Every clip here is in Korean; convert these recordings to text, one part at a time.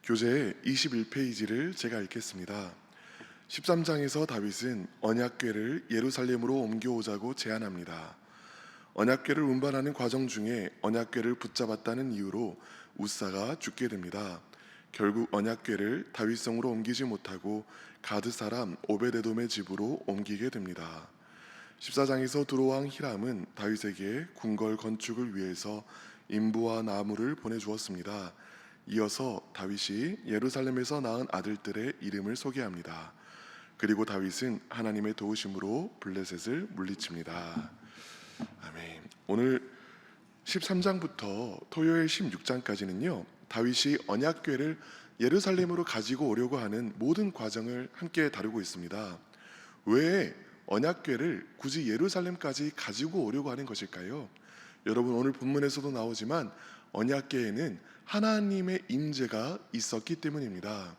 교재 21페이지를 제가 읽겠습니다. 13장에서 다윗은 언약궤를 예루살렘으로 옮겨오자고 제안합니다. 언약궤를 운반하는 과정 중에 언약궤를 붙잡았다는 이유로 우사가 죽게 됩니다. 결국 언약궤를 다윗성으로 옮기지 못하고 가드 사람 오베데돔의 집으로 옮기게 됩니다. 14장에서 두로왕 히람은 다윗에게 궁궐 건축을 위해서 인부와 나무를 보내주었습니다. 이어서 다윗이 예루살렘에서 낳은 아들들의 이름을 소개합니다. 그리고 다윗은 하나님의 도우심으로 블레셋을 물리칩니다. 아멘. 오늘 13장부터 토요일 16장까지는요, 다윗이 언약궤를 예루살렘으로 가지고 오려고 하는 모든 과정을 함께 다루고 있습니다. 왜 언약궤를 굳이 예루살렘까지 가지고 오려고 하는 것일까요? 여러분, 오늘 본문에서도 나오지만 언약궤에는 하나님의 임재가 있었기 때문입니다.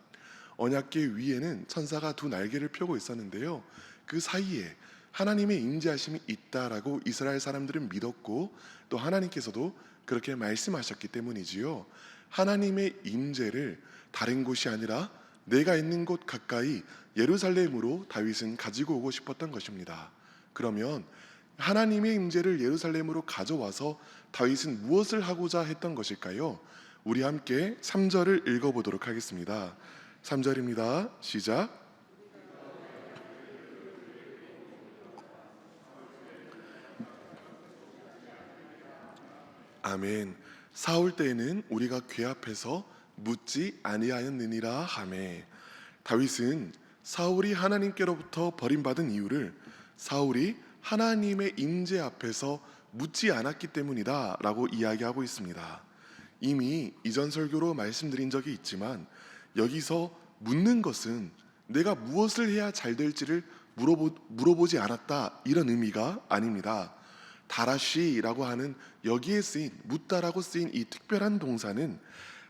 언약궤 위에는 천사가 두 날개를 펴고 있었는데요, 그 사이에 하나님의 임재하심이 있다라고 이스라엘 사람들은 믿었고, 또 하나님께서도 그렇게 말씀하셨기 때문이지요. 하나님의 임재를 다른 곳이 아니라 내가 있는 곳 가까이 예루살렘으로 다윗은 가지고 오고 싶었던 것입니다. 그러면 하나님의 임재를 예루살렘으로 가져와서 다윗은 무엇을 하고자 했던 것일까요? 우리 함께 3절을 읽어보도록 하겠습니다. 3절입니다. 시작. 아멘. 사울 때에는 우리가 궤 앞에서 묻지 아니하였느니라 하매. 다윗은 사울이 하나님께로부터 버림받은 이유를 사울이 하나님의 임재 앞에서 묻지 않았기 때문이다 라고 이야기하고 있습니다. 이미 이전 설교로 말씀드린 적이 있지만, 여기서 묻는 것은 내가 무엇을 해야 잘 될지를 물어보지 않았다, 이런 의미가 아닙니다. 다라시라고 하는 여기에 쓰인, 묻다라고 쓰인 이 특별한 동사는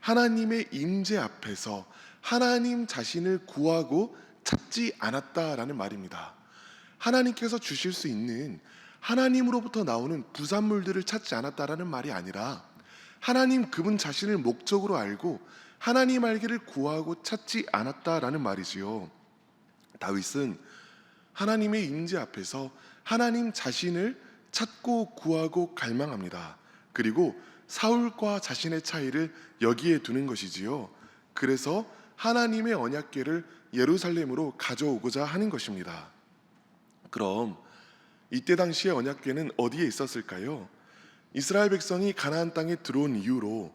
하나님의 임재 앞에서 하나님 자신을 구하고 찾지 않았다라는 말입니다. 하나님께서 주실 수 있는, 하나님으로부터 나오는 부산물들을 찾지 않았다라는 말이 아니라, 하나님 그분 자신을 목적으로 알고 하나님 알기를 구하고 찾지 않았다라는 말이지요. 다윗은 하나님의 임재 앞에서 하나님 자신을 찾고 구하고 갈망합니다. 그리고 사울과 자신의 차이를 여기에 두는 것이지요. 그래서 하나님의 언약궤를 예루살렘으로 가져오고자 하는 것입니다. 그럼 이때 당시의 언약궤는 어디에 있었을까요? 이스라엘 백성이 가나안 땅에 들어온 이후로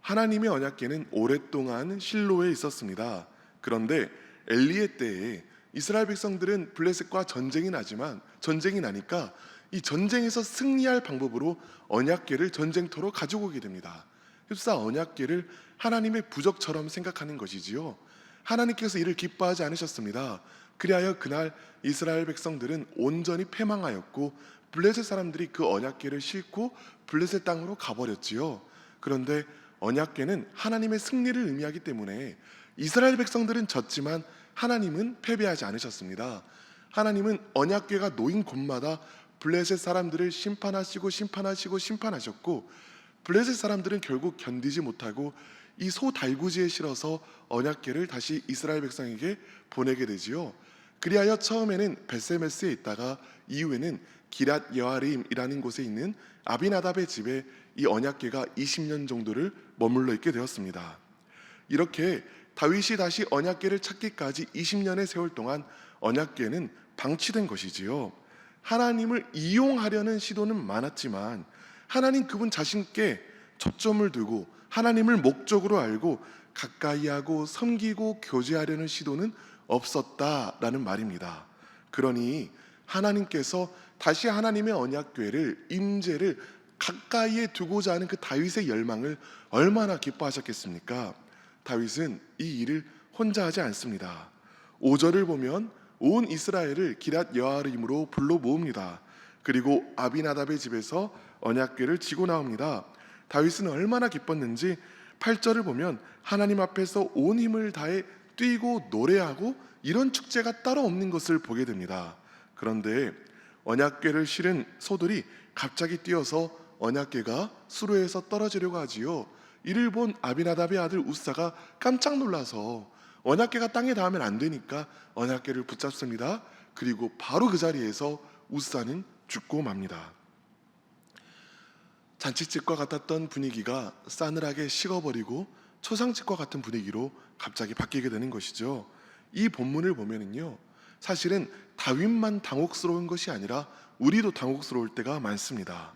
하나님의 언약궤는 오랫동안 실로에 있었습니다. 그런데 엘리의 때에 이스라엘 백성들은 블레셋과 전쟁이 나니까 이 전쟁에서 승리할 방법으로 언약궤를 전쟁터로 가지고 오게 됩니다. 흡사 언약궤를 하나님의 부적처럼 생각하는 것이지요. 하나님께서 이를 기뻐하지 않으셨습니다. 그리하여 그날 이스라엘 백성들은 온전히 패망하였고, 블레셋 사람들이 그 언약궤를 싣고 블레셋 땅으로 가버렸지요. 그런데 언약궤는 하나님의 승리를 의미하기 때문에 이스라엘 백성들은 졌지만 하나님은 패배하지 않으셨습니다. 하나님은 언약궤가 놓인 곳마다 블레셋 사람들을 심판하셨고, 블레셋 사람들은 결국 견디지 못하고 이 소 달구지에 실어서 언약궤를 다시 이스라엘 백성에게 보내게 되지요. 그리하여 처음에는 벳세메스에 있다가 이후에는 기랏 여아림이라는 곳에 있는 아비나답의 집에 이 언약궤가 20년 정도를 머물러 있게 되었습니다. 이렇게 다윗이 다시 언약궤를 찾기까지 20년의 세월 동안 언약궤는 방치된 것이지요. 하나님을 이용하려는 시도는 많았지만 하나님 그분 자신께 초점을 두고 하나님을 목적으로 알고 가까이하고 섬기고 교제하려는 시도는 없었다라는 말입니다. 그러니 하나님께서 다시 하나님의 언약궤를, 임재를 가까이에 두고자 하는 그 다윗의 열망을 얼마나 기뻐하셨겠습니까? 다윗은 이 일을 혼자 하지 않습니다. 5절을 보면 온 이스라엘을 기랏 여아림으로 불러 모읍니다. 그리고 아비나답의 집에서 언약궤를 지고 나옵니다. 다윗은 얼마나 기뻤는지 8절을 보면 하나님 앞에서 온 힘을 다해 뛰고 노래하고 이런 축제가 따로 없는 것을 보게 됩니다. 그런데 언약궤를 실은 소들이 갑자기 뛰어서 언약궤가 수로에서 떨어지려고 하지요. 이를 본 아비나답의 아들 우사가 깜짝 놀라서 언약궤가 땅에 닿으면 안 되니까 언약궤를 붙잡습니다. 그리고 바로 그 자리에서 우사는 죽고 맙니다. 잔치집과 같았던 분위기가 싸늘하게 식어버리고 초상집과 같은 분위기로 갑자기 바뀌게 되는 것이죠. 이 본문을 보면은요, 사실은 다윗만 당혹스러운 것이 아니라 우리도 당혹스러울 때가 많습니다.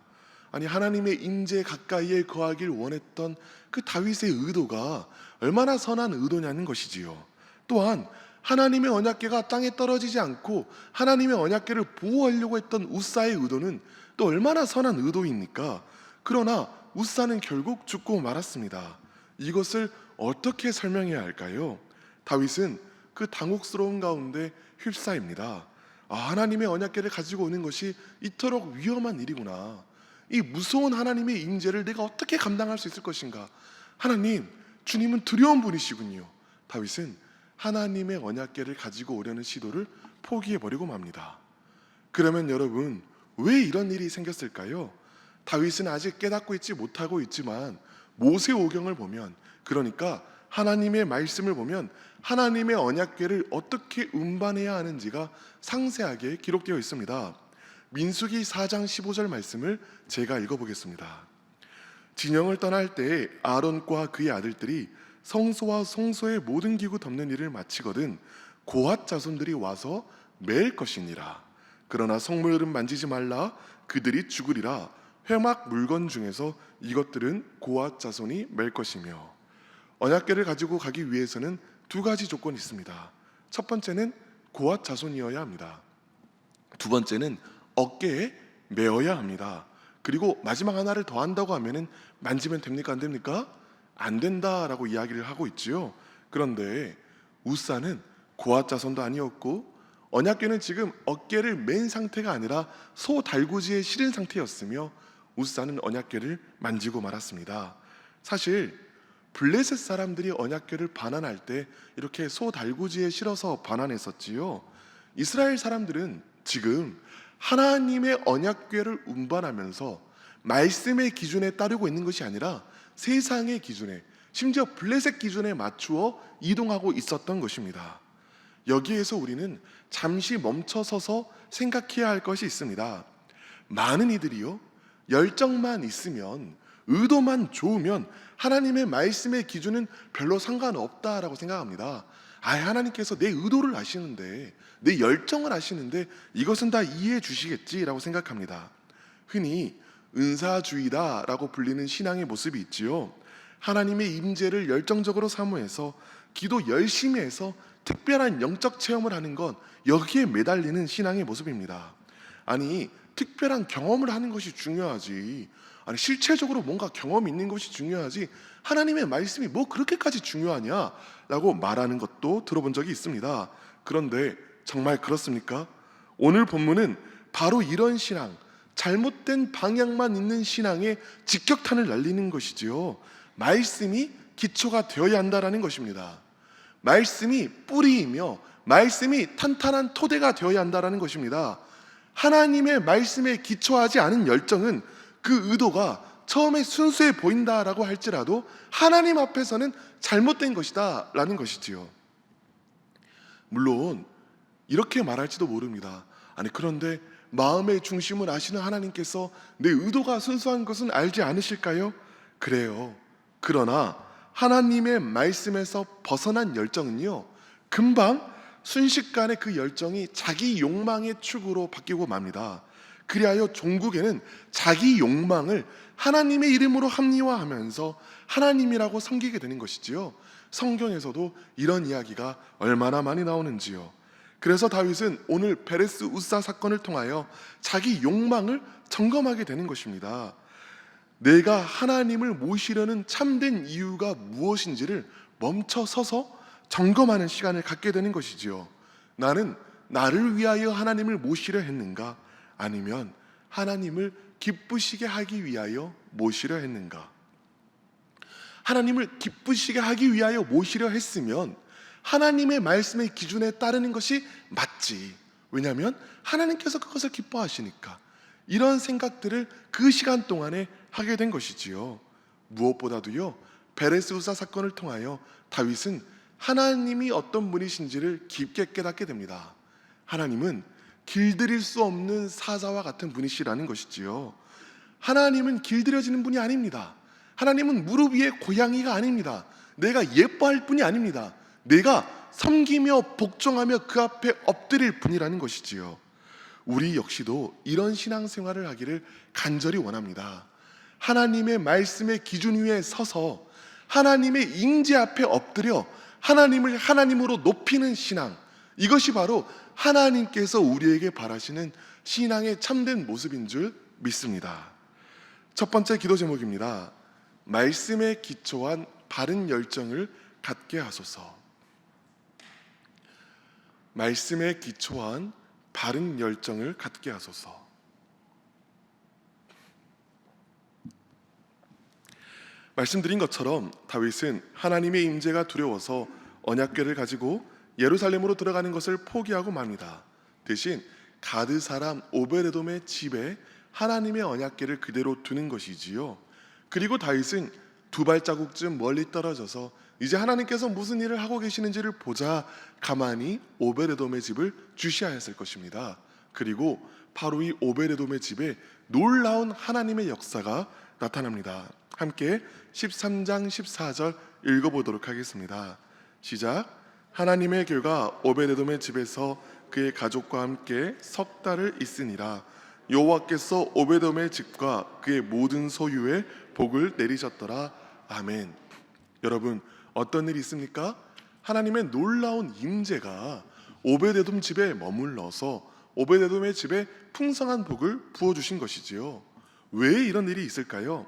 아니, 하나님의 임재 가까이에 거하길 원했던 그 다윗의 의도가 얼마나 선한 의도냐는 것이지요. 또한 하나님의 언약궤가 땅에 떨어지지 않고 하나님의 언약궤를 보호하려고 했던 우사의 의도는 또 얼마나 선한 의도입니까? 그러나 우사는 결국 죽고 말았습니다. 이것을 어떻게 설명해야 할까요? 다윗은 그 당혹스러운 가운데 휩싸입니다. 하나님의 언약궤를 가지고 오는 것이 이토록 위험한 일이구나. 이 무서운 하나님의 임재를 내가 어떻게 감당할 수 있을 것인가? 하나님, 주님은 두려운 분이시군요. 다윗은 하나님의 언약궤를 가지고 오려는 시도를 포기해버리고 맙니다. 그러면 여러분, 왜 이런 일이 생겼을까요? 다윗은 아직 깨닫고 있지 못하고 있지만 모세오경을 보면, 그러니까 하나님의 말씀을 보면 하나님의 언약궤를 어떻게 운반해야 하는지가 상세하게 기록되어 있습니다. 민수기 4장 15절 말씀을 제가 읽어보겠습니다. 진영을 떠날 때 아론과 그의 아들들이 성소와 성소의 모든 기구 덮는 일을 마치거든 고핫 자손들이 와서 맬 것이니라. 그러나 성물은 만지지 말라. 그들이 죽으리라. 회막 물건 중에서 이것들은 고핫 자손이 맬 것이며. 언약궤를 가지고 가기 위해서는 두 가지 조건이 있습니다. 첫 번째는 고핫 자손이어야 합니다. 두 번째는 어깨에 메어야 합니다. 그리고 마지막 하나를 더 한다고 하면은 만지면 됩니까? 안 됩니까? 안 된다라고 이야기를 하고 있지요. 그런데 우사는 고핫 자손도 아니었고 언약궤는 지금 어깨를 맨 상태가 아니라 소 달구지에 실은 상태였으며 우사는 언약궤를 만지고 말았습니다. 사실 블레셋 사람들이 언약궤를 반환할 때 이렇게 소 달구지에 실어서 반환했었지요. 이스라엘 사람들은 지금 하나님의 언약궤를 운반하면서 말씀의 기준에 따르고 있는 것이 아니라 세상의 기준에, 심지어 블레셋 기준에 맞추어 이동하고 있었던 것입니다. 여기에서 우리는 잠시 멈춰서서 생각해야 할 것이 있습니다. 많은 이들이요, 열정만 있으면, 의도만 좋으면 하나님의 말씀의 기준은 별로 상관없다라고 생각합니다. 하나님께서 내 의도를 아시는데, 내 열정을 아시는데 이것은 다 이해해 주시겠지라고 생각합니다. 흔히 은사주의다라고 불리는 신앙의 모습이 있지요. 하나님의 임재를 열정적으로 사모해서 기도 열심히 해서 특별한 영적 체험을 하는 것, 여기에 매달리는 신앙의 모습입니다. 아니, 특별한 경험을 하는 것이 중요하지, 실체적으로 뭔가 경험이 있는 것이 중요하지 하나님의 말씀이 뭐 그렇게까지 중요하냐라고 말하는 것도 들어본 적이 있습니다. 그런데 정말 그렇습니까? 오늘 본문은 바로 이런 신앙, 잘못된 방향만 있는 신앙에 직격탄을 날리는 것이지요. 말씀이 기초가 되어야 한다라는 것입니다. 말씀이 뿌리이며 말씀이 탄탄한 토대가 되어야 한다라는 것입니다. 하나님의 말씀에 기초하지 않은 열정은 그 의도가 처음에 순수해 보인다라고 할지라도 하나님 앞에서는 잘못된 것이다 라는 것이지요. 물론 이렇게 말할지도 모릅니다. 그런데 마음의 중심을 아시는 하나님께서 내 의도가 순수한 것은 알지 않으실까요? 그래요. 그러나 하나님의 말씀에서 벗어난 열정은요, 금방 순식간에 그 열정이 자기 욕망의 축으로 바뀌고 맙니다. 그리하여 종국에는 자기 욕망을 하나님의 이름으로 합리화하면서 하나님이라고 섬기게 되는 것이지요. 성경에서도 이런 이야기가 얼마나 많이 나오는지요. 그래서 다윗은 오늘 베레스 우사 사건을 통하여 자기 욕망을 점검하게 되는 것입니다. 내가 하나님을 모시려는 참된 이유가 무엇인지를 멈춰 서서 점검하는 시간을 갖게 되는 것이지요. 나는 나를 위하여 하나님을 모시려 했는가? 아니면 하나님을 기쁘시게 하기 위하여 모시려 했는가? 하나님을 기쁘시게 하기 위하여 모시려 했으면 하나님의 말씀의 기준에 따르는 것이 맞지. 왜냐하면 하나님께서 그것을 기뻐하시니까. 이런 생각들을 그 시간 동안에 하게 된 것이지요. 무엇보다도요, 베레스 후사 사건을 통하여 다윗은 하나님이 어떤 분이신지를 깊게 깨닫게 됩니다. 하나님은 길들일 수 없는 사자와 같은 분이시라는 것이지요. 하나님은 길들여지는 분이 아닙니다. 하나님은 무릎 위에 고양이가 아닙니다. 내가 예뻐할 뿐이 아닙니다. 내가 섬기며 복종하며 그 앞에 엎드릴 분이라는 것이지요. 우리 역시도 이런 신앙생활을 하기를 간절히 원합니다. 하나님의 말씀의 기준 위에 서서 하나님의 임재 앞에 엎드려 하나님을 하나님으로 높이는 신앙, 이것이 바로 하나님께서 우리에게 바라시는 신앙의 참된 모습인 줄 믿습니다. 첫 번째 기도 제목입니다. 말씀에 기초한 바른 열정을 갖게 하소서. 말씀에 기초한 바른 열정을 갖게 하소서. 말씀드린 것처럼 다윗은 하나님의 임재가 두려워서 언약궤를 가지고 예루살렘으로 들어가는 것을 포기하고 맙니다. 대신 가드 사람 오베데돔의 집에 하나님의 언약궤를 그대로 두는 것이지요. 그리고 다윗은 두 발자국쯤 멀리 떨어져서 이제 하나님께서 무슨 일을 하고 계시는지를 보자 가만히 오베데돔의 집을 주시하였을 것입니다. 그리고 바로 이 오베데돔의 집에 놀라운 하나님의 역사가 나타납니다. 함께 13장 14절 읽어보도록 하겠습니다. 시작. 하나님의 궤가 오베데돔의 집에서 그의 가족과 함께 석 달을 있으니라. 여호와께서 오베데돔의 집과 그의 모든 소유에 복을 내리셨더라. 아멘. 여러분, 어떤 일이 있습니까? 하나님의 놀라운 임재가 오베데돔 집에 머물러서 오베데돔의 집에 풍성한 복을 부어주신 것이지요. 왜 이런 일이 있을까요?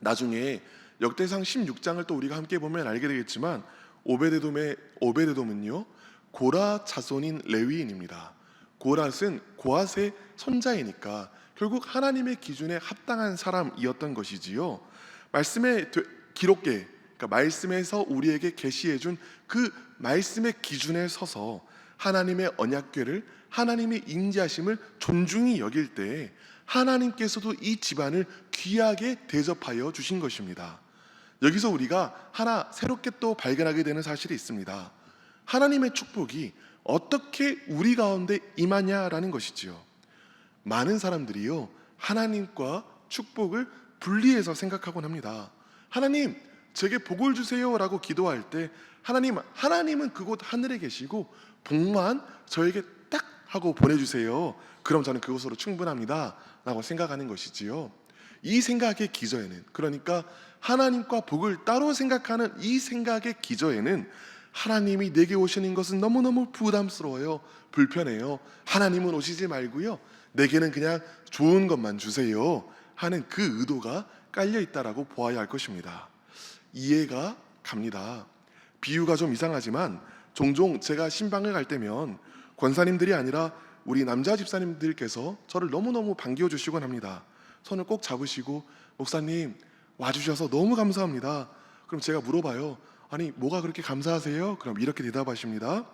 나중에 역대상 16장을 또 우리가 함께 보면 알게 되겠지만 오베데돔은요 고라 자손인 레위인입니다. 고랏은 고앗의 손자이니까 결국 하나님의 기준에 합당한 사람이었던 것이지요. 말씀의 기록계, 그러니까 말씀에서 우리에게 계시해준 그 말씀의 기준에 서서 하나님의 언약궤를, 하나님의 인자심을 존중히 여길 때 하나님께서도 이 집안을 귀하게 대접하여 주신 것입니다. 여기서 우리가 하나 새롭게 또 발견하게 되는 사실이 있습니다. 하나님의 축복이 어떻게 우리 가운데 임하냐라는 것이지요. 많은 사람들이요 하나님과 축복을 분리해서 생각하곤 합니다. 하나님, 제게 복을 주세요라고 기도할 때 하나님은 그곳 하늘에 계시고 복만 저에게 딱 하고 보내주세요. 그럼 저는 그것으로 충분합니다 라고 생각하는 것이지요. 이 생각의 기저에는, 그러니까 하나님과 복을 따로 생각하는 이 생각의 기저에는 하나님이 내게 오시는 것은 너무너무 부담스러워요, 불편해요, 하나님은 오시지 말고요 내게는 그냥 좋은 것만 주세요 하는 그 의도가 깔려 있다라고 보아야 할 것입니다. 이해가 갑니다. 비유가 좀 이상하지만 종종 제가 신방을 갈 때면 권사님들이 아니라 우리 남자 집사님들께서 저를 너무너무 반겨주시곤 합니다. 손을 꼭 잡으시고 목사님 와주셔서 너무 감사합니다. 그럼 제가 물어봐요. 아니 뭐가 그렇게 감사하세요? 그럼 이렇게 대답하십니다.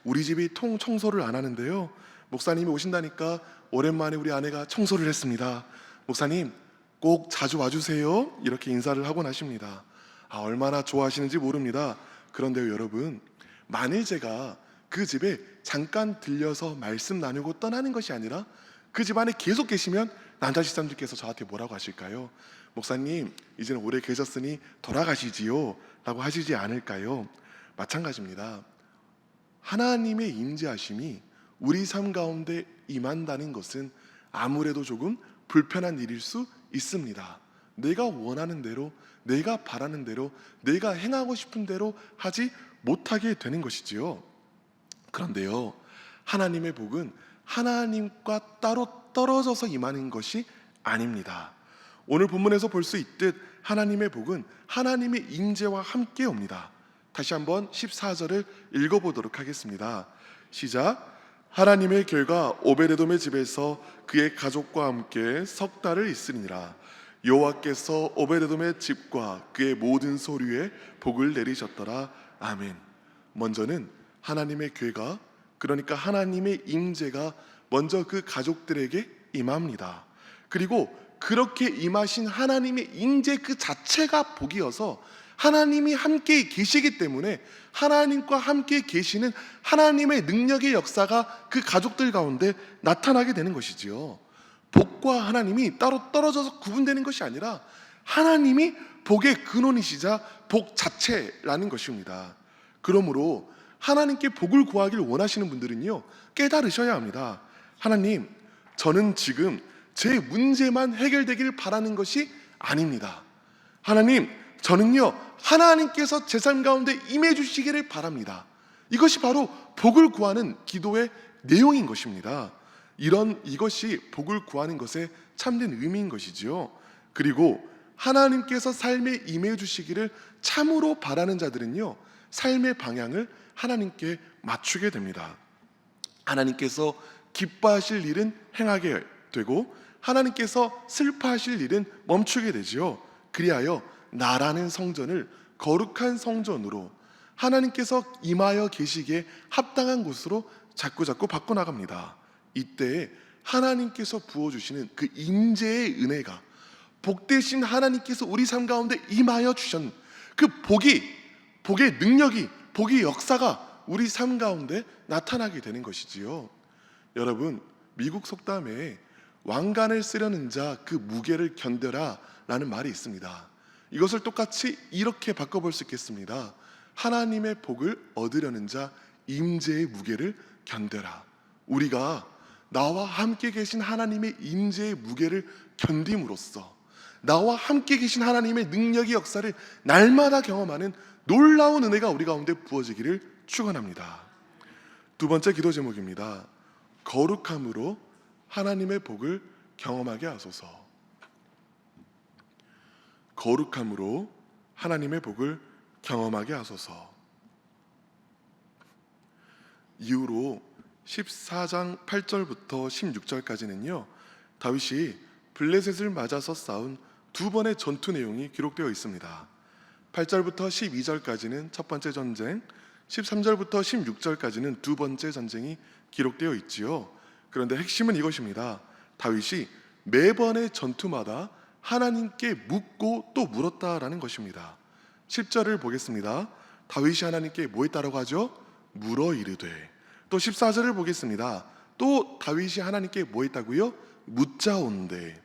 우리 집이 통 청소를 안 하는데요 목사님이 오신다니까 오랜만에 우리 아내가 청소를 했습니다. 목사님 꼭 자주 와주세요. 이렇게 인사를 하곤 하십니다. 얼마나 좋아하시는지 모릅니다. 그런데요 여러분, 만일 제가 그 집에 잠깐 들려서 말씀 나누고 떠나는 것이 아니라 그 집 안에 계속 계시면 남자 집사님들께서 저한테 뭐라고 하실까요? 목사님 이제는 오래 계셨으니 돌아가시지요 라고 하시지 않을까요? 마찬가지입니다. 하나님의 임재하심이 우리 삶 가운데 임한다는 것은 아무래도 조금 불편한 일일 수 있습니다. 내가 원하는 대로, 내가 바라는 대로, 내가 행하고 싶은 대로 하지 못하게 되는 것이지요. 그런데요 하나님의 복은 하나님과 따로 떨어져서 임하는 것이 아닙니다. 오늘 본문에서 볼 수 있듯 하나님의 복은 하나님의 임재와 함께 옵니다. 다시 한번 14절을 읽어보도록 하겠습니다. 시작. 하나님의 궤가 오베데돔의 집에서 그의 가족과 함께 석 달을 있으니라. 여호와께서 오베데돔의 집과 그의 모든 소유에 복을 내리셨더라. 아멘. 먼저는 하나님의 궤가, 그러니까 하나님의 임재가 먼저 그 가족들에게 임합니다. 그리고 그렇게 임하신 하나님의 임재 그 자체가 복이어서 하나님이 함께 계시기 때문에 하나님과 함께 계시는 하나님의 능력의 역사가 그 가족들 가운데 나타나게 되는 것이지요. 복과 하나님이 따로 떨어져서 구분되는 것이 아니라 하나님이 복의 근원이시자 복 자체라는 것입니다. 그러므로 하나님께 복을 구하기를 원하시는 분들은요, 깨달으셔야 합니다. 하나님, 저는 지금 제 문제만 해결되기를 바라는 것이 아닙니다. 하나님, 저는요, 하나님께서 제 삶 가운데 임해 주시기를 바랍니다. 이것이 바로 복을 구하는 기도의 내용인 것입니다. 이것이 복을 구하는 것의 참된 의미인 것이지요. 그리고 하나님께서 삶에 임해 주시기를 참으로 바라는 자들은요, 삶의 방향을 하나님께 맞추게 됩니다. 하나님께서 기뻐하실 일은 행하게 되고 하나님께서 슬퍼하실 일은 멈추게 되지요. 그리하여 나라는 성전을 거룩한 성전으로 하나님께서 임하여 계시기에 합당한 곳으로 자꾸자꾸 바꿔나갑니다. 이때 하나님께서 부어주시는 그 임재의 은혜가, 복되신 하나님께서 우리 삶 가운데 임하여 주신 그 복의 능력이, 복의 역사가 우리 삶 가운데 나타나게 되는 것이지요. 여러분, 미국 속담에 왕관을 쓰려는 자 그 무게를 견뎌라 라는 말이 있습니다. 이것을 똑같이 이렇게 바꿔볼 수 있겠습니다. 하나님의 복을 얻으려는 자 임재의 무게를 견뎌라. 우리가 나와 함께 계신 하나님의 임재의 무게를 견딤으로써 나와 함께 계신 하나님의 능력의 역사를 날마다 경험하는 놀라운 은혜가 우리 가운데 부어지기를 축원합니다. 두 번째 기도 제목입니다. 거룩함으로 하나님의 복을 경험하게 하소서. 거룩함으로 하나님의 복을 경험하게 하소서. 이후로 14장 8절부터 16절까지는요, 다윗이 블레셋을 맞아서 싸운 두 번의 전투 내용이 기록되어 있습니다. 8절부터 12절까지는 첫 번째 전쟁, 13절부터 16절까지는 두 번째 전쟁이 기록되어 있지요. 그런데 핵심은 이것입니다. 다윗이 매번의 전투마다 하나님께 묻고 또 물었다라는 것입니다. 10절을 보겠습니다. 다윗이 하나님께 뭐 했다라고 하죠? 물어 이르되. 또 14절을 보겠습니다. 또 다윗이 하나님께 뭐 했다고요? 묻자온대.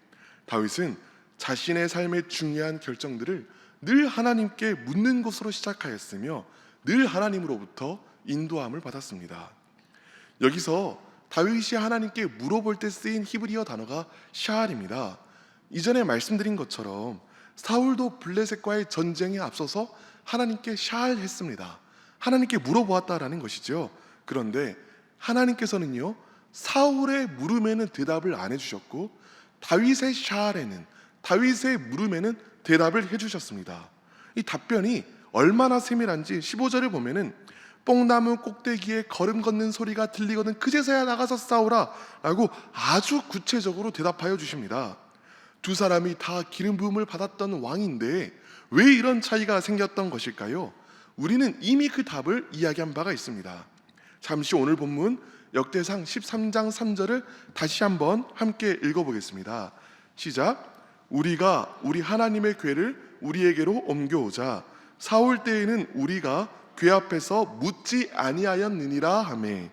다윗은 자신의 삶의 중요한 결정들을 늘 하나님께 묻는 것으로 시작하였으며 늘 하나님으로부터 인도함을 받았습니다. 여기서 다윗이 하나님께 물어볼 때 쓰인 히브리어 단어가 샤알입니다. 이전에 말씀드린 것처럼 사울도 블레셋과의 전쟁에 앞서서 하나님께 샤알했습니다. 하나님께 물어보았다라는 것이죠. 그런데 하나님께서는요, 사울의 물음에는 대답을 안 해주셨고 다윗의 샤알에는, 다윗의 물음에는 대답을 해주셨습니다. 이 답변이 얼마나 세밀한지 15절을 보면은 뽕나무 꼭대기에 걸음 걷는 소리가 들리거든 그제서야 나가서 싸우라 라고 아주 구체적으로 대답하여 주십니다. 두 사람이 다 기름 부음을 받았던 왕인데 왜 이런 차이가 생겼던 것일까요? 우리는 이미 그 답을 이야기한 바가 있습니다. 잠시 오늘 본문 역대상 13장 3절을 다시 한번 함께 읽어보겠습니다. 시작. 우리가 우리 하나님의 궤를 우리에게로 옮겨오자 사울 때에는 우리가 궤 앞에서 묻지 아니하였느니라 하매.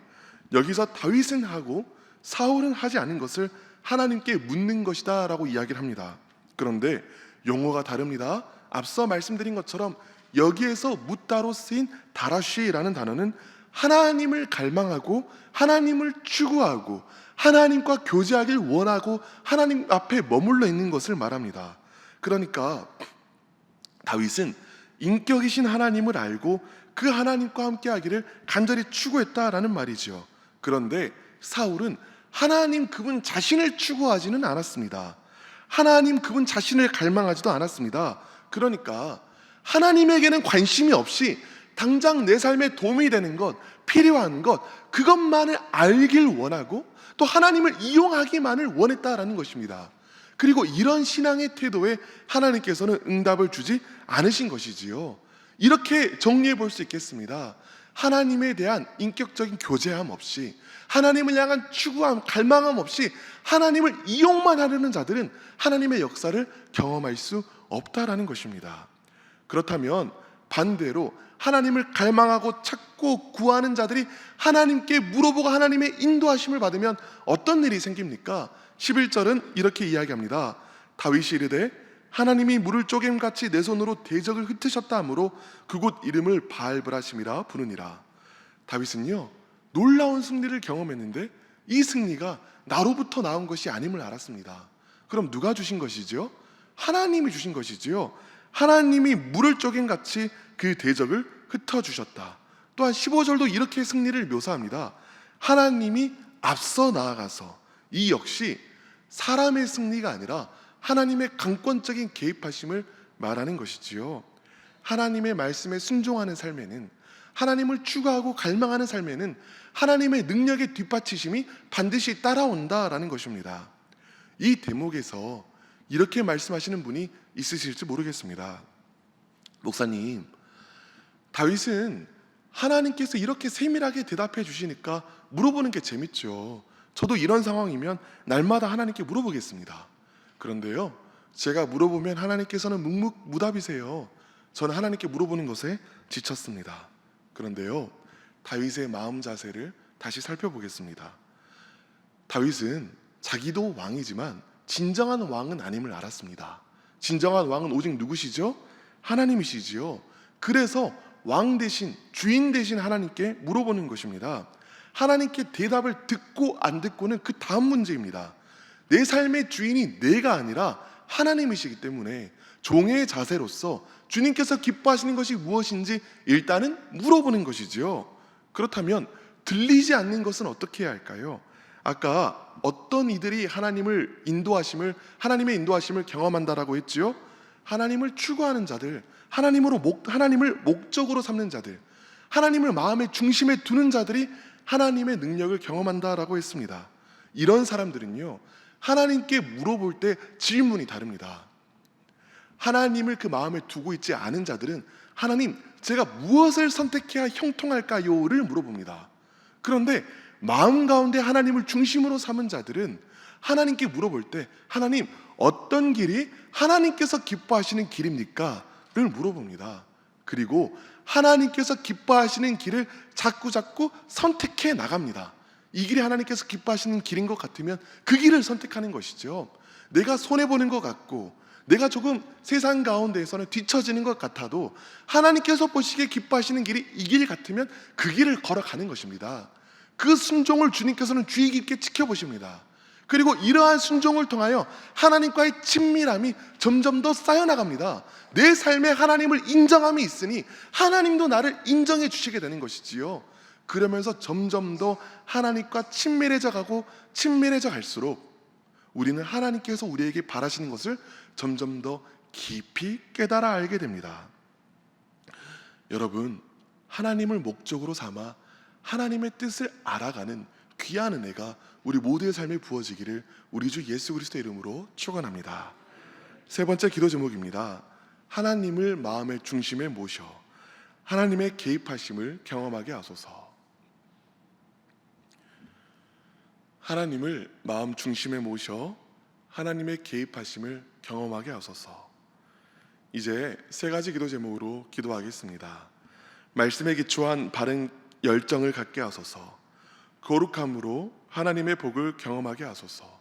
여기서 다윗은 하고 사울은 하지 않은 것을 하나님께 묻는 것이다 라고 이야기를 합니다. 그런데 용어가 다릅니다. 앞서 말씀드린 것처럼 여기에서 묻다로 쓰인 다라쉬라는 단어는 하나님을 갈망하고 하나님을 추구하고 하나님과 교제하길 원하고 하나님 앞에 머물러 있는 것을 말합니다. 그러니까 다윗은 인격이신 하나님을 알고 그 하나님과 함께 하기를 간절히 추구했다라는 말이죠. 그런데 사울은 하나님 그분 자신을 추구하지는 않았습니다. 하나님 그분 자신을 갈망하지도 않았습니다. 그러니까 하나님에게는 관심이 없이 당장 내 삶에 도움이 되는 것, 필요한 것, 그것만을 알길 원하고 또 하나님을 이용하기만을 원했다라는 것입니다. 그리고 이런 신앙의 태도에 하나님께서는 응답을 주지 않으신 것이지요. 이렇게 정리해 볼 수 있겠습니다. 하나님에 대한 인격적인 교제함 없이, 하나님을 향한 추구함, 갈망함 없이 하나님을 이용만 하려는 자들은 하나님의 역사를 경험할 수 없다라는 것입니다. 그렇다면 반대로 하나님을 갈망하고 찾고 구하는 자들이 하나님께 물어보고 하나님의 인도하심을 받으면 어떤 일이 생깁니까? 11절은 이렇게 이야기합니다. 다윗이 이르되 하나님이 물을 쪼개같이 내 손으로 대적을 흩으셨다 하므로 그곳 이름을 바알브라심이라 부르니라. 다윗은요, 놀라운 승리를 경험했는데 이 승리가 나로부터 나온 것이 아님을 알았습니다. 그럼 누가 주신 것이지요? 하나님이 주신 것이지요. 하나님이 물을 쪼개같이 그 대적을 흩어주셨다. 또한 15절도 이렇게 승리를 묘사합니다. 하나님이 앞서 나아가서, 이 역시 사람의 승리가 아니라 하나님의 강권적인 개입하심을 말하는 것이지요. 하나님의 말씀에 순종하는 삶에는, 하나님을 추구하고 갈망하는 삶에는 하나님의 능력의 뒷받치심이 반드시 따라온다라는 것입니다. 이 대목에서 이렇게 말씀하시는 분이 있으실지 모르겠습니다. 목사님, 다윗은 하나님께서 이렇게 세밀하게 대답해 주시니까 물어보는 게 재밌죠. 저도 이런 상황이면 날마다 하나님께 물어보겠습니다. 그런데요, 제가 물어보면 하나님께서는 묵묵무답이세요. 저는 하나님께 물어보는 것에 지쳤습니다. 그런데요, 다윗의 마음 자세를 다시 살펴보겠습니다. 다윗은 자기도 왕이지만 진정한 왕은 아님을 알았습니다. 진정한 왕은 오직 누구시죠? 하나님이시지요. 그래서 왕 대신, 주인 대신 하나님께 물어보는 것입니다. 하나님께 대답을 듣고 안 듣고는 그 다음 문제입니다. 내 삶의 주인이 내가 아니라 하나님이시기 때문에 종의 자세로서 주님께서 기뻐하시는 것이 무엇인지 일단은 물어보는 것이지요. 그렇다면 들리지 않는 것은 어떻게 해야 할까요? 아까 어떤 이들이 하나님의 인도하심을 경험한다라고 했지요? 하나님을 추구하는 자들, 하나님을 목적으로 삼는 자들, 하나님을 마음의 중심에 두는 자들이 하나님의 능력을 경험한다라고 했습니다. 이런 사람들은요, 하나님께 물어볼 때 질문이 다릅니다. 하나님을 그 마음에 두고 있지 않은 자들은 하나님, 제가 무엇을 선택해야 형통할까요?를 물어봅니다. 그런데 마음 가운데 하나님을 중심으로 삼은 자들은 하나님께 물어볼 때 하나님, 어떤 길이 하나님께서 기뻐하시는 길입니까? 를 물어봅니다. 그리고 하나님께서 기뻐하시는 길을 자꾸 선택해 나갑니다. 이 길이 하나님께서 기뻐하시는 길인 것 같으면 그 길을 선택하는 것이죠. 내가 손해보는 것 같고 내가 조금 세상 가운데에서는 뒤처지는 것 같아도 하나님께서 보시기에 기뻐하시는 길이 이 길 같으면 그 길을 걸어가는 것입니다. 그 순종을 주님께서는 주의 깊게 지켜보십니다. 그리고 이러한 순종을 통하여 하나님과의 친밀함이 점점 더 쌓여나갑니다. 내 삶에 하나님을 인정함이 있으니 하나님도 나를 인정해 주시게 되는 것이지요. 그러면서 점점 더 하나님과 친밀해져 갈수록 우리는 하나님께서 우리에게 바라시는 것을 점점 더 깊이 깨달아 알게 됩니다. 여러분, 하나님을 목적으로 삼아 하나님의 뜻을 알아가는 귀한 은혜가 우리 모두의 삶에 부어지기를 우리 주 예수 그리스도의 이름으로 축원합니다. 세 번째 기도 제목입니다. 하나님을 마음의 중심에 모셔 하나님의 개입하심을 경험하게 하소서. 하나님을 마음 중심에 모셔 하나님의 개입하심을 경험하게 하소서. 이제 세 가지 기도 제목으로 기도하겠습니다. 말씀에 기초한 바른 열정을 갖게 하소서. 거룩함으로 하나님의 복을 경험하게 하소서.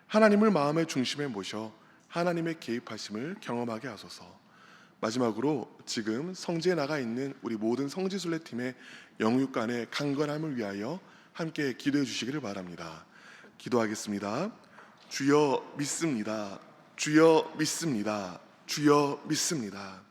하나님을 마음의 중심에 모셔 하나님의 개입하심을 경험하게 하소서. 마지막으로 지금 성지에 나가 있는 우리 모든 성지순례팀의 영육간의 강건함을 위하여 함께 기도해 주시기를 바랍니다. 기도하겠습니다. 주여 믿습니다. 주여 믿습니다. 주여 믿습니다.